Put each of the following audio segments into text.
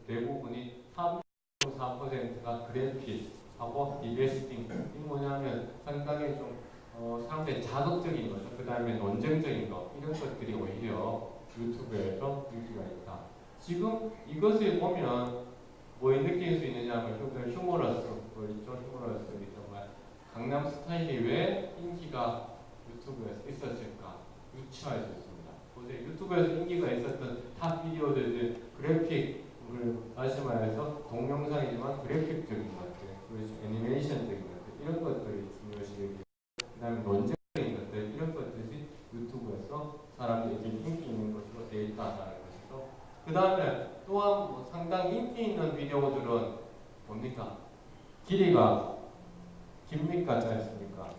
대부분이 3.4%가 그래픽하고 디베스팅. 이 뭐냐면 상당히 좀 상당히 자극적인 거죠. 그 다음에 논쟁적인 거 이런 것들이 오히려 유튜브에서 인기가 있다. 지금 이것을 보면 뭐 느낄 수 있느냐 하면 휴머러스, 뭐 있죠. 휴머러스 정말 강남 스타일이 왜 인기가 유튜브에서 있었을까 유추할 수 있습니다. 보세요. 유튜브에서 인기가 있었던 탑 비디오들 그래픽을 다시 말해서 동영상이지만 그래픽적인 것들, 그래서 애니메이션적인 것들 이런 것들이 중요시. 그 다음에 논쟁적인 것들 이런 것들이 유튜브에서 사람들에게 인기 있는 것으로 되어 있다는 것이죠. 그 다음에 또한 뭐 상당히 인기 있는 비디오들은 뭡니까? 길이가 깁니까? 짧습니까?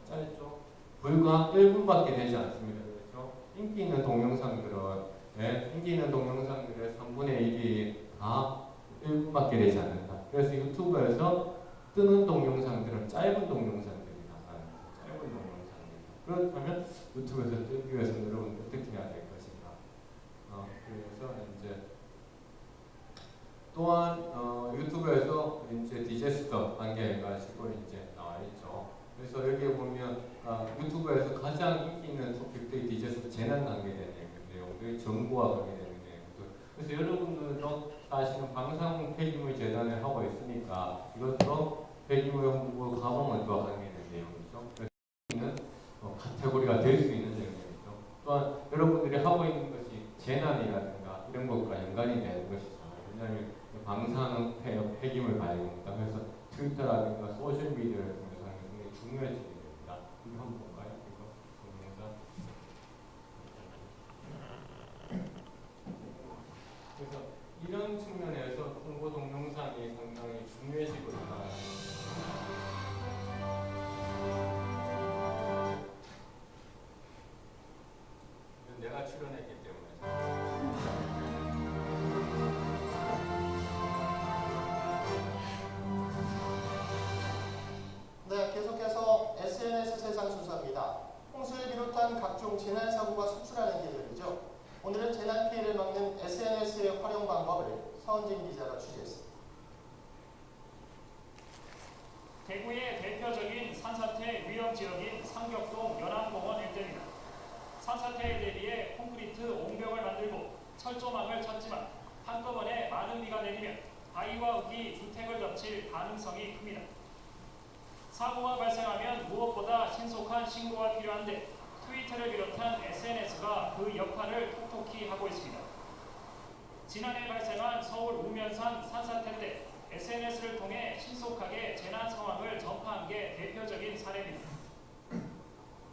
짧죠. 불과 1분밖에 되지 않습니다. 그렇죠? 인기 있는 동영상들은 인기 있는 동영상들의 3분의 1이 다 1분밖에 되지 않는다. 그래서 유튜브에서 뜨는 동영상들은 짧은 동영상들입니다. 짧은 동영상입니다. 그렇다면 유튜브에서 뜨기 위해서 여러분 어떻게 해야 될 것인가? 그래서 이제 또한 유튜브에서 이제 디제스터 단계 가지고 이제 나와 있죠. 그래서 여기에 보면 유튜브에서 가장 인기 있는 토픽들이 디제스터 재난 관계된 내용들, 정부와 관계되는 내용들. 그래서 여러분들도 사실은 방사능 폐기물 재단을 하고 있으니까 이것도 폐기물 홍보 가공원과 관계된 내용이죠. 그래서 있는 카테고리가 될 수 있는 내용이죠. 또한 여러분들이 하고 있는 것이 재난이라든가 이런 것과 연관이 되는 것이죠. 왜냐하면 방사능 폐기물 발생입니다. 그래서 트위터라든가 소셜미디어를 통해서 굉장히 중요해지게 됩니다. 이거 한번 볼까요? 이거 동영상. 그래서 이런 측면에서 홍보 동영상이 상당히 중요해지고 있다. 내가 출연했기 때문에. 네, 계속해서 SNS 세상 순서입니다. 홍수를 비롯한 각종 재난 사고가 속출하는 계절이죠. 오늘은 재난 피해를 막는 SNS의 활용 방법을 서은진 기자가 취재했습니다. 대구의 대표적인 산사태 위험 지역인 상격동 연안공원 일대입니다. 산사태에 대비해 콘크리트 옹벽을 만들고 철조망을 쳤지만 한꺼번에 많은 비가 내리면 바위와 흙이 주택을 덮칠 가능성이 큽니다. 사고가 발생하면 무엇보다 신속한 신고가 필요한데 트위터를 비롯한 SNS가 그 역할을 톡톡히 하고 있습니다. 지난해 발생한 서울 우면산 산사태 때 SNS를 통해 신속하게 재난 상황을 전파한 게 대표적인 사례입니다.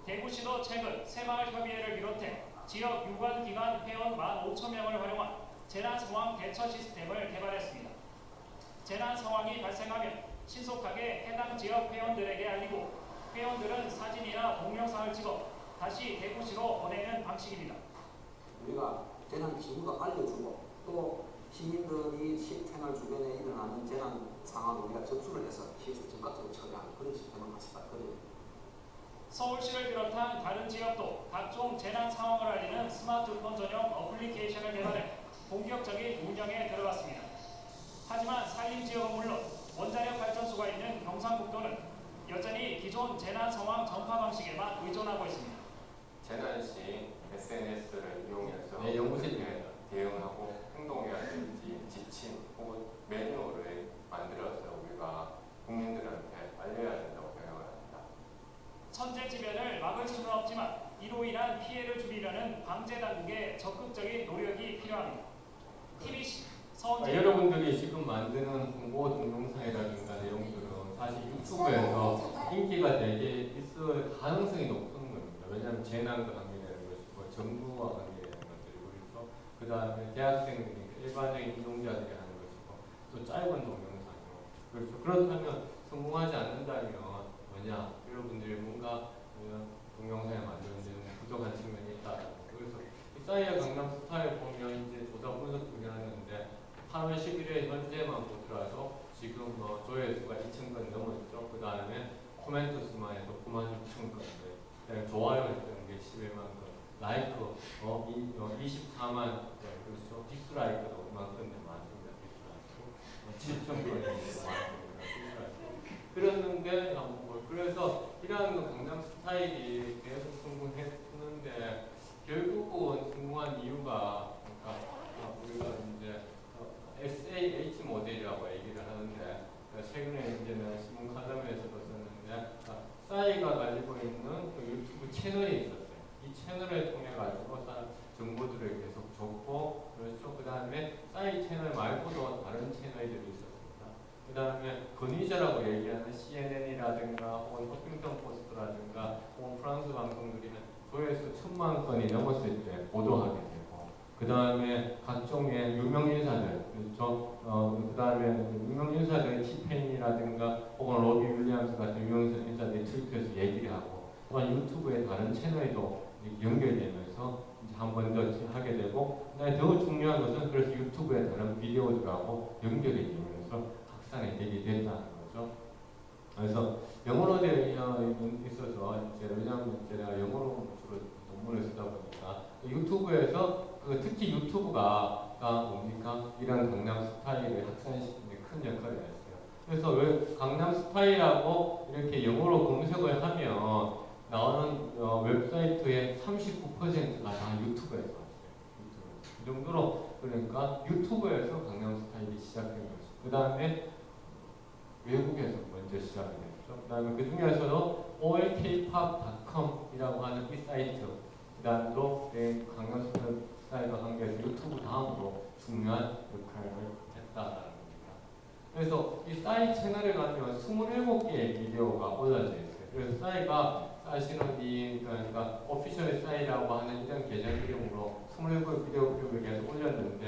대구시도 최근 새마을협의회를 비롯해 지역 유관기관 회원 15,000명을 활용한 재난 상황 대처 시스템을 개발했습니다. 재난 상황이 발생하면 신속하게 해당 지역 회원들에게 알리고 회원들은 사진이나 동영상을 찍어 다시 대구시로 보내는 방식입니다. 우리가 재난 기후가 알려주고 또 시민들이 생활 주변에 일어나는 재난 상황을 우리가 접수를 해서 피해를 즉각적으로 처리하는 그런 시스템을 같이 발표해요. 서울시를 비롯한 다른 지역도 각종 재난 상황을 알리는 스마트폰 전용 어플리케이션을 개발해 본격적인 운영에 들어갔습니다. 하지만 산림 지역은 물론 원자력 발전소가 있는 경상북도는 여전히 기존 재난 상황 전파 방식에만 의존하고 있습니다. 재난 시 SNS를 이용해서 연구실에 대응하고 행동이라든지 지침 혹은 매뉴얼을 만들어서 우리가 국민들한테 알려야 된다고 생각을 합니다. 천재지변을 막을 수는 없지만 이로 인한 피해를 줄이려는 방제 당국의 적극적인 노력이 필요합니다. TBC 서은진 여러분들이 지금 만드는 홍보 동영상이라든가 내용들은 사실 유튜브에서 인기가 되게 있을 가능성이 높은 겁니다. 왜냐하면 재난과 관계되는 것이고 정부와 관계되는 것들이고 그렇죠. 그 다음에 대학생들이니까 일반적인 이용자들이 하는 것이고 또 짧은 동영상이고 그렇죠. 그렇다면 성공하지 않는다면 뭐냐 여러분들이 뭔가 동영상을 만드는 데는 부족한 측면이 있다. 그래서 이 싸이의 강남 스타일 보면 이제 조사 분석들이 하는데 8월 11일 현재만 보더라도 지금 조회수가 2,000건 넘었죠. 그 다음에 코멘트 수만 해도 96,000건, 좋아요 했던 게 11만 건, 라이크 24만, 그렇죠. 디스라이크도 그만큼 많습니다. 다음에 싸이 채널 말고도 다른 채널들이 있었습니다. 그 다음에 건의자라고 얘기하는 CNN이라든가 혹은 허핑턴 포스트라든가 혹은 프랑스 방송들이는 조회수 1000만 건이 넘었을 때 보도하게 되고, 그 다음에 각종의 유명 인사들, 그렇죠? 그 다음에 유명 인사들의 티페인이라든가 혹은 로비 윌리엄스 같은 유명 인사들이 트위터에서 얘기를 하고, 또한 유튜브의 다른 채널도 연결되면서 이제 한 번 더 하게 되고, 그다음에 더 중요한 것은 그래서 유튜브의 다른 비디오들하고 연결이 되면서 확산이 되게 됐다는 거죠. 그래서 영어로 되어 있어서 이제 왜냐하면 제가 영어로 주로 논문을 쓰다 보니까 유튜브에서 특히 유튜브가 뭡니까? 이런 강남 스타일을 확산시키는 데 큰 역할을 했어요. 그래서 왜 강남 스타일하고 이렇게 영어로 검색을 하면 나오는 웹사이트의 39%가 다 유튜브에서 왔어요. 유튜브. 그 정도로 그러니까 유튜브에서 강남 스타일이 시작된 거죠. 그 다음에 외국에서 먼저 시작이 됐죠. 그 다음에 그 중에서도 olkpop.com이라고 하는 이 사이트, 그 다음으로 강남 스타일과 관계해서 유튜브 다음으로 중요한 역할을 했다라는 겁니다. 그래서 이 싸이 채널에 가면 27개의 비디오가 올라져 있어요. 그래서 싸이가 사실은 그러니까 오피셜 싸이라고 하는 이런 계정 이름으로 27 비디오를 계속 올렸는데,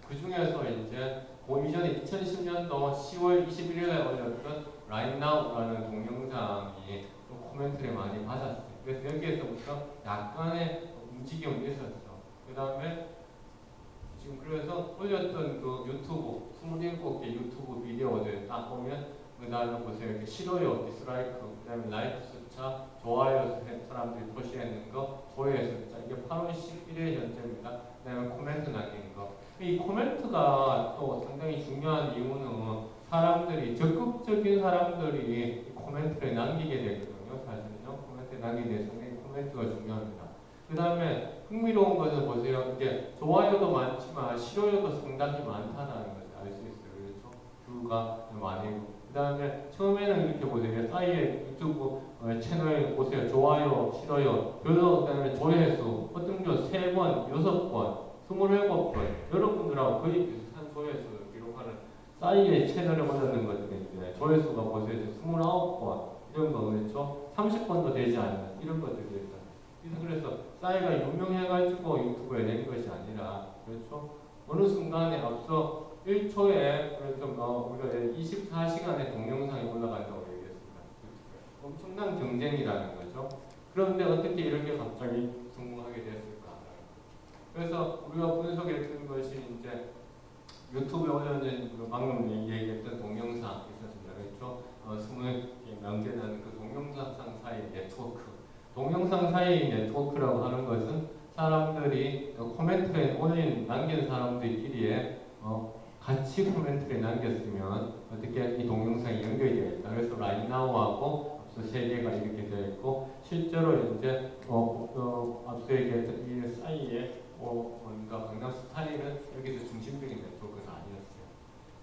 그 중에서 이제 그 이전에 2010년도 10월 21일에 올렸던 Right Now라는 동영상이 좀 코멘트를 많이 받았어요. 그래서 여기에서부터 약간의 움직임이 있었어. 그 다음에 지금 그래서 올렸던 그 유튜브 27개 유튜브 비디오들 딱 보면, 그 다음에 보세요. 이렇게 싫어요, 디스라이크, 그 다음에 라이크 숫자, 좋아요 사람들이 표시했는 거, 조회 숫자, 이게 8월 11일 현재입니다. 그 다음에 코멘트 남긴 거. 이 코멘트가 또 상당히 중요한 이유는 사람들이, 적극적인 사람들이 코멘트를 남기게 되거든요. 사실은요. 코멘트 남기게 돼서 상당히 코멘트가 중요합니다. 그 다음에 흥미로운 것은 보세요. 이게 좋아요도 많지만 싫어요도 상당히 많다는 것을 알 수 있어요. 그렇죠? 뷰가 많이. 그 다음에 처음에는 이렇게 보세요. 싸이의 유튜브 채널 보세요. 좋아요, 싫어요, 그 다음에 조회수, 어떤 경 3번, 6번, 27번, 여러분들하고 거의 비슷한 조회수를 기록하는 싸이의 채널에 올라오는 것들인데, 조회수가 보세요. 29번, 이런 거 그렇죠? 30번도 되지 않는 이런 것들이 있어요. 그래서 싸이가 유명해가지고 유튜브에 낸 것이 아니라, 그렇죠? 어느 순간에 앞서 1초에 우리가 24시간의 동영상이 올라간다고 얘기했습니다. 엄청난 경쟁이라는 거죠. 그런데 어떻게 이렇게 갑자기 성공하게 됐을까? 그래서 우리가 분석했던 것이 이제 유튜브에 올려진 방금 얘기했던 동영상 있었습니다. 그렇죠? 20개 남겨나는 그 동영상 사이 네트워크. 동영상 사이 네트워크라고 하는 것은 사람들이 코멘트에 남긴 사람들끼리에 같이 코멘트를 남겼으면 어떻게 이 동영상이 연결이 되어 있다. 그래서 Right Now하고 앞서 3개가 이렇게 되어 있고, 실제로 이제 앞서 얘기했던 이 사이에 뭔가 강남 스타일은 여기서 중심적인 네트워크는 아니었어요.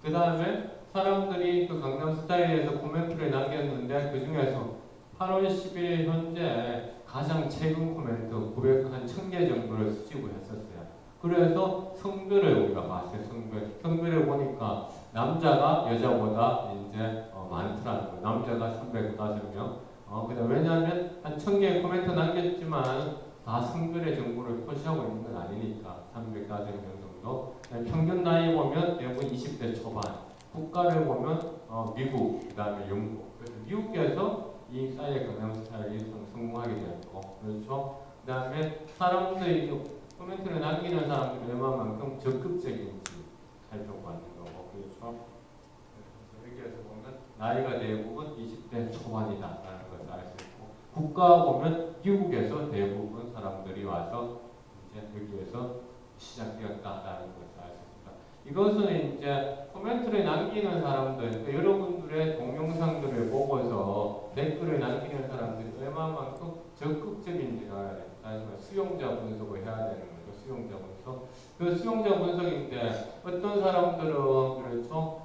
그 다음에 사람들이 그 강남 스타일에서 코멘트를 남겼는데, 그 중에서 8월 10일 현재 가장 최근 코멘트 1000개 정도를 수집을 했었어요. 그래서 성별을 우리가 봤어요. 성별을 보니까 남자가 여자보다 이제 많더라는 거예요. 남자가 305명. 그다음 왜냐하면 한 1000개의 코멘트 남겼지만 다 성별의 정보를 표시하고 있는 건 아니니까 305명 정도. 평균 나이 보면 대부분 20대 초반. 국가를 보면 미국, 그다음에 영국. 그래서 미국에서 이 싸이의 강남 스타일이 성공하게 되었고, 그렇죠. 그다음에 사람들이 코멘트를 남기는 사람들이 얼마만큼 적극적인지 살펴보는 거고, 그렇죠. 여기에서 보면 나이가 대부분 20대 초반이다라는 것을 알 수 있고, 국가 보면 미국에서 대부분 사람들이 와서 이제 여기에서 시작되었다라는 것을 알 수 있습니다. 이것은 이제 코멘트를 남기는 사람들, 그러니까 여러분들의 동영상들을 보고서 댓글을 남기는 사람들이 얼마만큼 적극적인지를 수용자 분석을 해야 되는 거죠. 수용자 분석. 그 수용자 분석인데, 어떤 사람들은 그렇죠.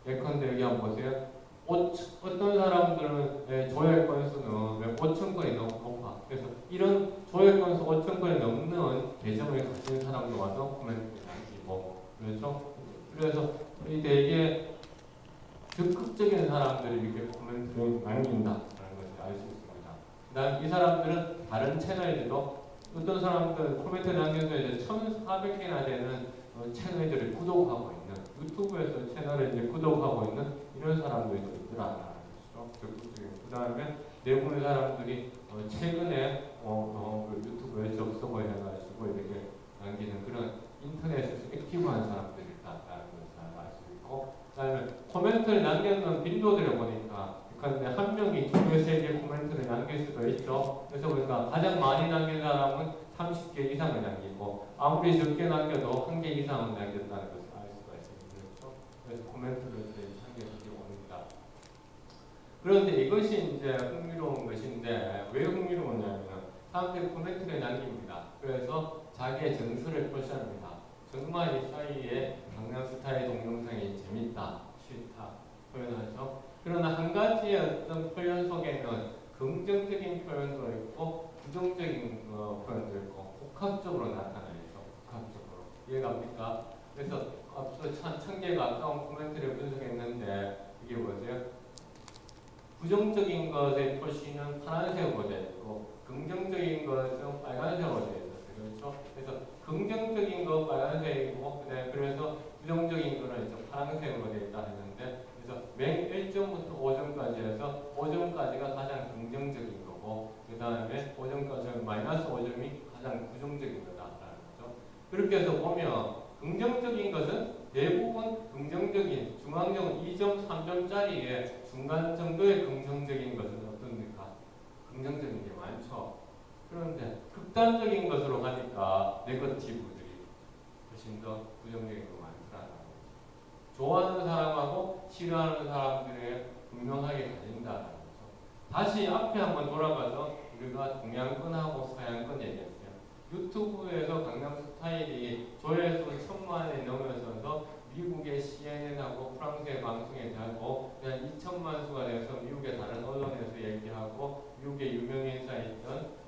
예컨대 여기 한번 보세요. 어떤 사람들은 조회 건수는 5,000건이 너무 높아. 그래서 이런 조회 건수 5,000건이 넘는 계정을 가진 사람도 와서 코멘트를 남기고, 그렇죠? 그래서 이 되게 적극적인 사람들이 이렇게 코멘트를 남긴다라는 것을 알 수 있습니다. 그다음 이 사람들은 다른 채널에도 어떤 사람들은 코멘트 남겨서 이제 1,400개나 되는 채널들을 구독하고 있는 유튜브에서 채널을 이제 구독하고 있는 이런 사람들이 있더라라는 것이죠. 적극적인. 그다음에 대부분의 사람들이 최근에 그 유튜브에 접속을 해가지고 이렇게 남기는 그런 인터넷에서 액티브한 사람들이 있다라는 것을 알 수 있고, 그다음에 코멘트를 남겨놓은 빈도들을 보니까 그런데 한 명이 2개, 3개 코멘트를 남길 수도 있죠. 그래서 보니까 가장 많이 남긴 사람은 30개 이상을 남기고 아무리 적게 남겨도 1개 이상은 남겼다는 것을 알 수가 있습니다. 그렇죠? 그래서 코멘트를 남겨주기 옵니다. 그런데 이것이 이제 흥미로운 것인데 왜 흥미로우냐면 사람들이 코멘트를 남깁니다. 그래서 자기의 정서를 표시합니다. 정말 이 사이에 강남스타일 동영상이 재밌다, 싫다 표현하죠. 그러나 한 가지의 어떤 표현 속에는 긍정적인 표현도 있고 부정적인 표현도 있고 복합적으로 나타나죠. 복합적으로. 이해갑니까? 그래서 앞서 1,000개 가까운 코멘트를 분석했는데 이게 뭐죠? 부정적인 것의 표시는 파란색으로 되어 있고 긍정적인 것은 빨간색으로 되어 있어요. 그렇죠? 그래서 긍정적인 거 빨간색이고 그래서 부정적인 거는 이제 파란색으로 되어 있다 했는데 그래서 맨 1점부터 5점까지 해서 5점까지가 가장 긍정적인 거고 그 다음에 5점까지 마이너스 5점이 가장 부정적인 거다라는 거죠. 그렇게 해서 보면 긍정적인 것은 대부분 긍정적인 중앙적 2점, 3점짜리의 중간 정도의 긍정적인 것은 어떻습니까? 긍정적인 게 많죠. 그런데 극단적인 것으로 가니까 네거티브들이 훨씬 더 부정적인 거 많더라고요. 좋아하는 사람하고 싫어하는 사람들의 분명하게 갈린다는 거죠. 다시 앞에 한번 돌아가서 우리가 동양권하고 서양권 얘기했어요. 유튜브에서 강남스타일이 조회수 1,000만에 넘어서서 미국의 CNN하고 프랑스의 방송에 대하고 그냥 2천만 수가 돼서 미국의 다른 언론에서 얘기하고 미국의 유명인사였던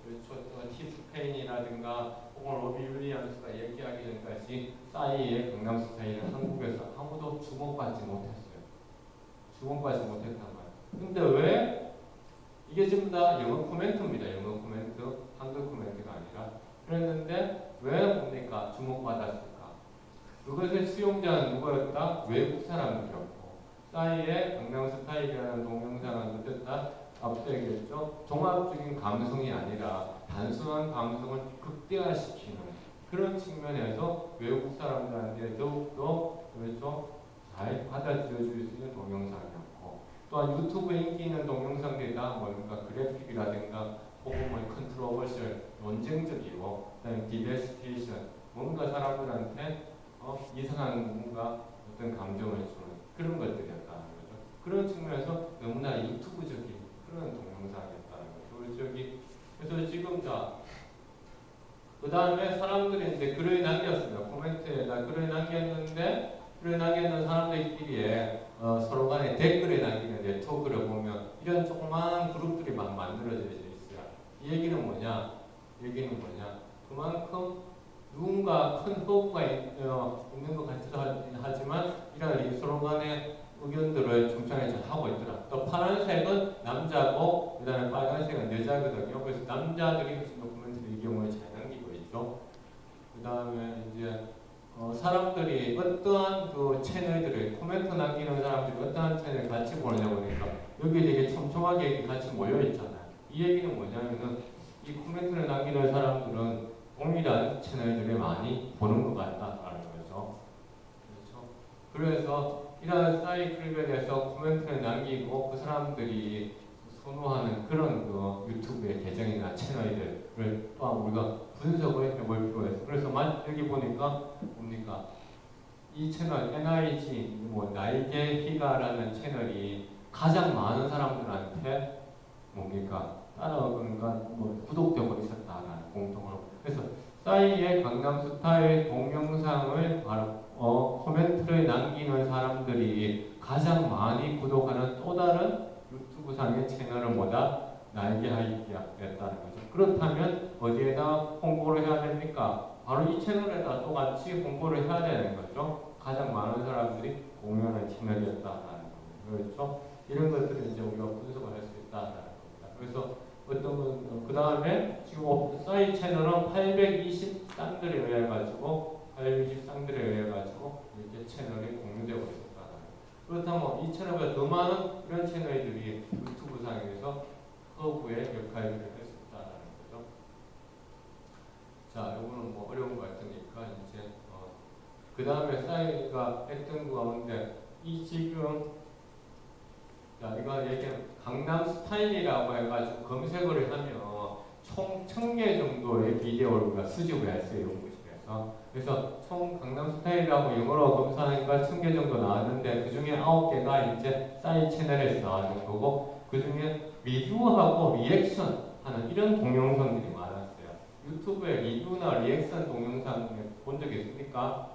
티스페인이라든가 혹은 로비 윌리엄스가 얘기하기 전까지 싸이의 강남스타일은 한국에서 아무도 주목받지 못했어요. 주목받지 못했단 말이에요. 근데 왜? 이게 전부 다 영어 코멘트입니다. 영어 코멘트, 한글 코멘트가 아니라. 그랬는데 왜 뭡니까? 주목받았을까? 그것의 수용자는 누구였다? 외국 사람들이었고 싸이의 강남스타일이라는 동영상은 어땠다? 앞서 얘기했죠. 종합적인 감성이 아니라 단순한 감성을 극대화시키는 그런 측면에서 외국 사람들한테 더욱더 그렇죠? 잘 받아들여줄 수 있는 동영상이었고 또한 유튜브에 인기 있는 동영상들이 다 뭡니까? 그래픽이라든가 혹은 뭐 컨트로버셜, 논쟁적이고 그다음에 디베스테이션 뭔가 사람들한테 이상한 뭔가 어떤 감정을 주는 그런 것들이었다는 거죠. 그런 측면에서 너무나 유튜브적인 그런 동영상이었다는 거죠. 그래서 지금 그 다음에 사람들이 이제 글을 남겼습니다. 코멘트에다 글을 남겼는데 글을 남겼는 사람들끼리 서로 간에 댓글을 남기는 네트워크를 보면 이런 조그마한 그룹들이 막 만들어져 있어요. 이 얘기는 뭐냐? 그만큼 누군가 큰 허브가 있는 것 같기도 하지만 이런 서로 간의 의견들을 중창에 잘 하고 있더라. 또 파란색은 남자고 그다음에 빨간색은 여자거든요. 그래서 남자들이 훨씬 더 코멘트를 이 경우에 잘 남기고 있죠. 그다음에 이제 사람들이 어떠한 그 채널들을 코멘트 남기는 사람들이 어떠한 채널을 같이 보느냐 보니까 여기 되게 촘촘하게 같이 모여 있잖아요. 이 얘기는 뭐냐면은 이 코멘트를 남기는 사람들은 동일한 채널들을 많이 보는 것 같다라는 거죠. 그렇죠. 그래서 이러한 사이클에 대해서 코멘트를 남기고 그 사람들이 선호하는 그런 그 유튜브의 계정이나 채널들을 또한 우리가 분석을 해볼 필요가 있어요. 그래서 여기 보니까 뭡니까? 이 채널 NIG 나에게 희가라는 채널이 가장 많은 사람들한테 뭡니까? 따라오니까 구독되고 있었다라는 공통으로. 그래서 싸이의 강남스타일 동영상을 코멘트를 남기는 사람들이 가장 많이 구독하는 또 다른 유튜브상의 채널은 뭐다? 나에게 하이키였다는 거죠. 그렇다면 어디에다 홍보를 해야 됩니까? 바로 이 채널에다 똑같이 홍보를 해야 되는 거죠. 있다라는 겁니다. 그렇죠? 이런 것들을 이제 우리가 분석을 할 수 있다라는 겁니다. 그래서 어떤 건, 그 다음에 지금 사이드 채널은 820 쌍들에 의해 가지고 820 쌍들에 의해 가지고 이렇게 채널이 공유되고 있었다. 그렇다면 이 채널보다 더 많은 이런 채널들이 유튜브 상에서 허브의 역할을 했었다는 거죠. 자, 이거는 뭐 어려운 것 같으니까 이제 그 다음에 사이드가 했던 거 가운데 이 지금 자, 이거 얘기하면 강남 스타일이라고 해가지고 검색을 하면 총 1000개 정도의 비디오를 우리가 수집을 했어요, 연구실에서. 그래서 총 강남 스타일이라고 영어로 검사하니까 1000개 정도 나왔는데 그 중에 9개가 이제 사이드 채널에서 나왔는 거고 그 중에 리뷰하고 리액션 하는 이런 동영상들이 많았어요. 유튜브에 리뷰나 리액션 동영상 본 적 있습니까?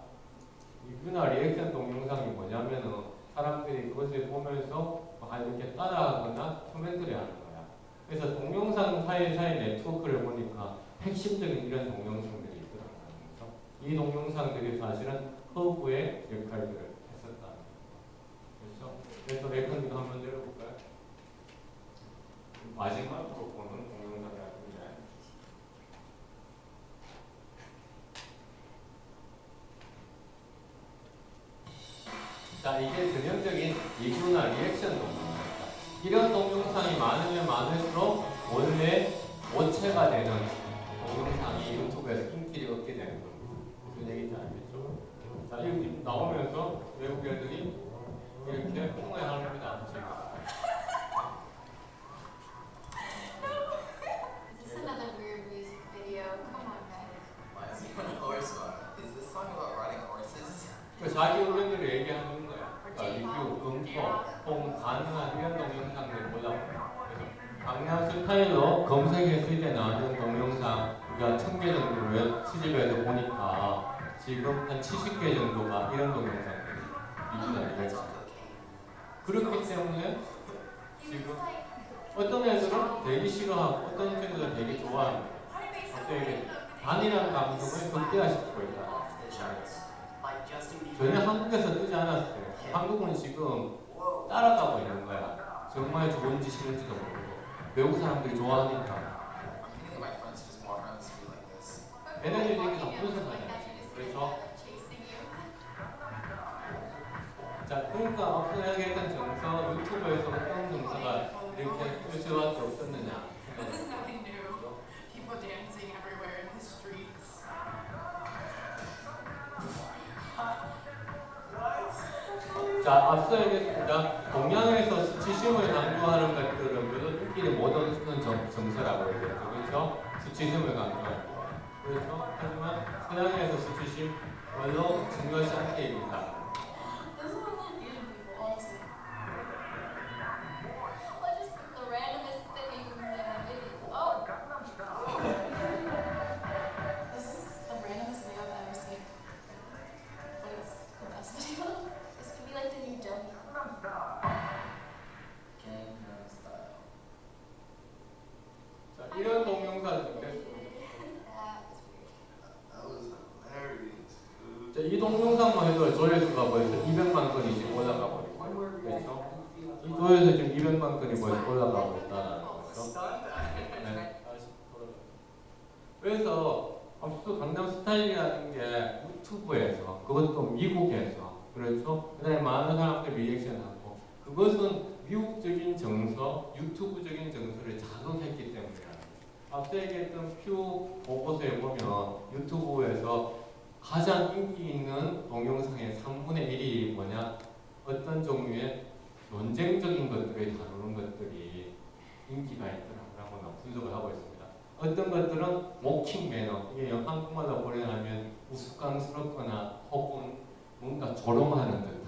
리뷰나 리액션 동영상이 뭐냐면은 사람들이 그것을 보면서 이렇게 따라하거나 코멘트를 하는 거야. 그래서 동영상 사이사이 네트워크를 보니까 핵심적인 이런 동영상들이 있더라고요. 이 동영상들이 사실은 허브의 역할들을 했었다는 거죠. 그렇죠? 그래서 레컨딩 한번 내려볼까요? 마지막으로 보는 동영상 같은데. 자, 이게 전형적인 리뷰나 리액션 동영상입니다. 이런 동영상이 많으면 많을수록 원래 모체가 되는 동영상이 유튜브에서 인기를 얻게 되는 겁니다. 무슨 얘기인지 알겠죠? 자, 이렇게 나오면서 외국 애들이 이렇게 흥분합니다. Is this another weird music video? Come on, guys. Why is he on a horse? Is this song about riding horses? 자기 의견을 얘기하는 거야. 그러니까 리뷰, 검토, 혹은 가능한 이런 동영상을 보려고 해요. 그래서 강남 스타일로 검색했을 때 나오는 동영상 우리가 1000개 정도를 수집해서 보니까 지금 한 70개 정도가 이런 동영상들이 리뷰나 리액션. 그렇기 때문에 지금 어떤 애들은 되게 싫어하고 어떤 친구들은 되게 좋아하는 거예요. 갑자기 반이라는 감성을 극대화시키고 있다. 전혀 한국에서 뜨지 않았어요. 한국은 지금 따라가고 있는 거야. 정말 좋은지 싫은지도 모르고 외국 사람들이 좋아하니까. I'm thinking my friends just want around to be like this. 애들이 이렇게 다 분석하잖아요. 그래서 자, 그러니까 앞서 이야기했던 정서, 유튜브에서 어떤 정서가 이렇게 뜰 수밖에 없었느냐. This is nothing new. People dancing everywhere in the streets. 자, 앞서 얘기했습니다. 동양에서 수치심을 강조하는 것들은 별로 인기를 못 얻는 정서라고 얘기했죠. 그렇죠? 수치심을 강조하고. 그렇죠? 하지만 서양에서 수치심 별로 중요하지 않게 입니다. This is what Asian people, honestly. What just the randomest things in a video? Oh! This is the randomest video I've ever seen. But it's the best video. This could be like the new Delhi. Gangnam Style. 자, 이런 동영상인데 That was weird. That was hilarious, dude. 자, 이 동영상만 해도 조회수가 벌써 200만 건이 올라가 버리고 그렇죠? 이 조회수 지금 200만 건이 벌써 올라가고 있다는 거죠. 네, 다시 돌아가요. 그래서 앞서 강남 스타일이라는 게 유튜브에서 그것도 미국에서 그렇죠? 그다음에 많은 사람들이 리액션하고 그것은 미국적인 정서, 유튜브적인 정서를 자극했기 때문이에요. 앞서 얘기했던 퓨 보고서에 보면 유튜브에서 가장 인기 있는 동영상의 3분의 1이 뭐냐? 어떤 종류의 논쟁적인 것들을 다루는 것들이 인기가 있더라고요. 분석을 하고 있습니다. 어떤 것들은 모킹 매너, 이게 한국말로 번역하면 우스꽝스럽거나 혹은 뭔가 조롱하는 것